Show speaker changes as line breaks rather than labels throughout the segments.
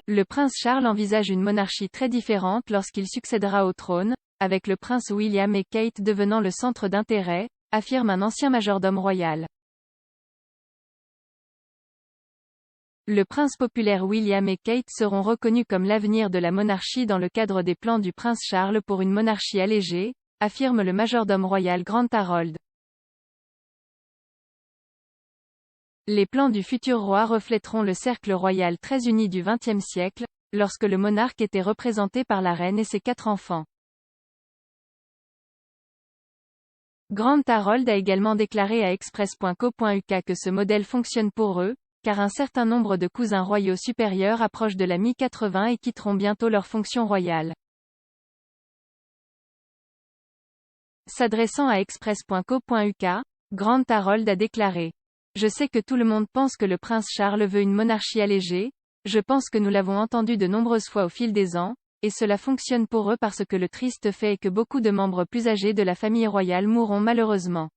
Le prince Charles envisage une monarchie très différente lorsqu'il succédera au trône, avec le prince William et Kate devenant le centre d'intérêt, affirme un ancien majordome royal. Le prince populaire William et Kate seront reconnus comme l'avenir de la monarchie dans le cadre des plans du prince Charles pour une monarchie allégée, affirme le majordome royal Grant Harold. Les plans du futur roi reflèteront le cercle royal très uni du XXe siècle, lorsque le monarque était représenté par la reine et ses 4 enfants. Grant Harold a également déclaré à Express.co.uk que ce modèle fonctionne pour eux, car un certain nombre de cousins royaux supérieurs approchent de la mi-80 et quitteront bientôt leur fonction royale. S'adressant à Express.co.uk, Grant Harold a déclaré: « Je sais que tout le monde pense que le prince Charles veut une monarchie allégée, je pense que nous l'avons entendu de nombreuses fois au fil des ans, et cela fonctionne pour eux parce que le triste fait est que beaucoup de membres plus âgés de la famille royale mourront malheureusement.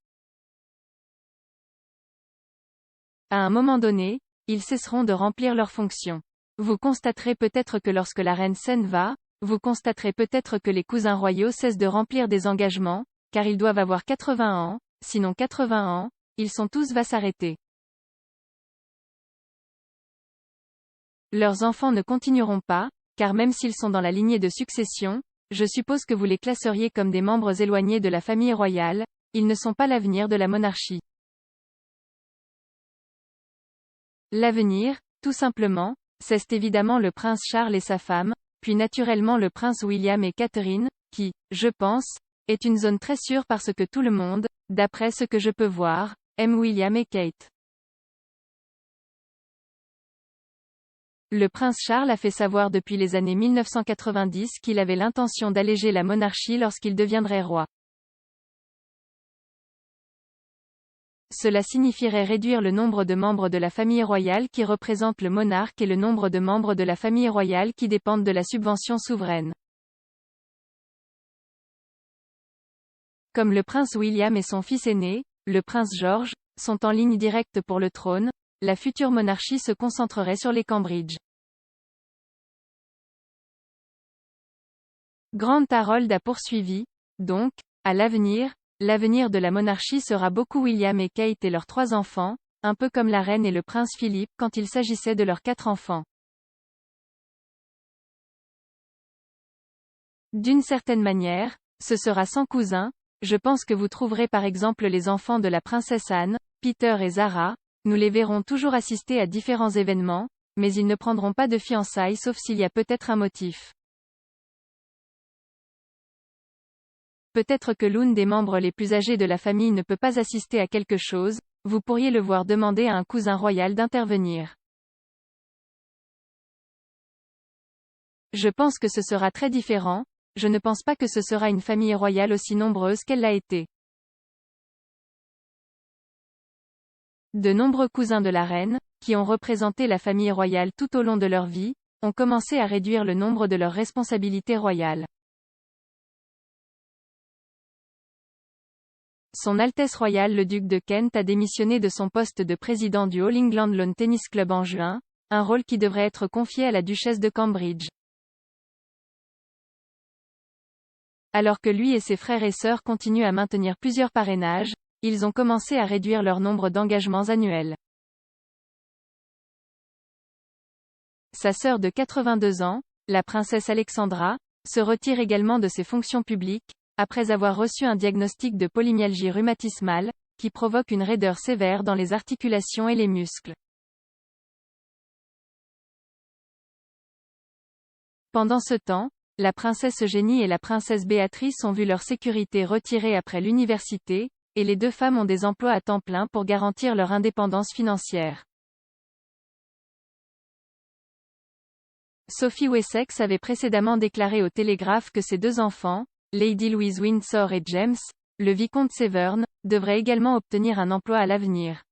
À un moment donné, ils cesseront de remplir leurs fonctions. Vous constaterez peut-être que lorsque la reine s'en va, vous constaterez peut-être que les cousins royaux cessent de remplir des engagements, car ils doivent avoir 80 ans, sinon 80 ans, ils sont tous va s'arrêter. Leurs enfants ne continueront pas, car même s'ils sont dans la lignée de succession, je suppose que vous les classeriez comme des membres éloignés de la famille royale, ils ne sont pas l'avenir de la monarchie. L'avenir, tout simplement, c'est évidemment le prince Charles et sa femme, puis naturellement le prince William et Catherine, qui, je pense, est une zone très sûre parce que tout le monde, d'après ce que je peux voir, aime William et Kate. Le prince Charles a fait savoir depuis les années 1990 qu'il avait l'intention d'alléger la monarchie lorsqu'il deviendrait roi. Cela signifierait réduire le nombre de membres de la famille royale qui représentent le monarque et le nombre de membres de la famille royale qui dépendent de la subvention souveraine. Comme le prince William et son fils aîné, le prince George, sont en ligne directe pour le trône, la future monarchie se concentrerait sur les Cambridge. Grant Harold a poursuivi, donc, à l'avenir de la monarchie sera beaucoup William et Kate et leurs 3 enfants, un peu comme la reine et le prince Philippe quand il s'agissait de leurs 4 enfants. D'une certaine manière, ce sera sans cousin, je pense que vous trouverez par exemple les enfants de la princesse Anne, Peter et Zara, nous les verrons toujours assister à différents événements, mais ils ne prendront pas de fiançailles sauf s'il y a peut-être un motif. Peut-être que l'une des membres les plus âgés de la famille ne peut pas assister à quelque chose, vous pourriez le voir demander à un cousin royal d'intervenir. Je pense que ce sera très différent, je ne pense pas que ce sera une famille royale aussi nombreuse qu'elle l'a été. De nombreux cousins de la reine, qui ont représenté la famille royale tout au long de leur vie, ont commencé à réduire le nombre de leurs responsabilités royales. Son Altesse royale le duc de Kent a démissionné de son poste de président du All England Lawn Tennis Club en juin, un rôle qui devrait être confié à la duchesse de Cambridge. Alors que lui et ses frères et sœurs continuent à maintenir plusieurs parrainages, ils ont commencé à réduire leur nombre d'engagements annuels. Sa sœur de 82 ans, la princesse Alexandra, se retire également de ses fonctions publiques, après avoir reçu un diagnostic de polymyalgie rhumatismale, qui provoque une raideur sévère dans les articulations et les muscles. Pendant ce temps, la princesse Eugénie et la princesse Béatrice ont vu leur sécurité retirée après l'université, et les 2 femmes ont des emplois à temps plein pour garantir leur indépendance financière. Sophie Wessex avait précédemment déclaré au Télégraphe que ses 2 enfants, Lady Louise Windsor et James, le vicomte Severn, devraient également obtenir un emploi à l'avenir.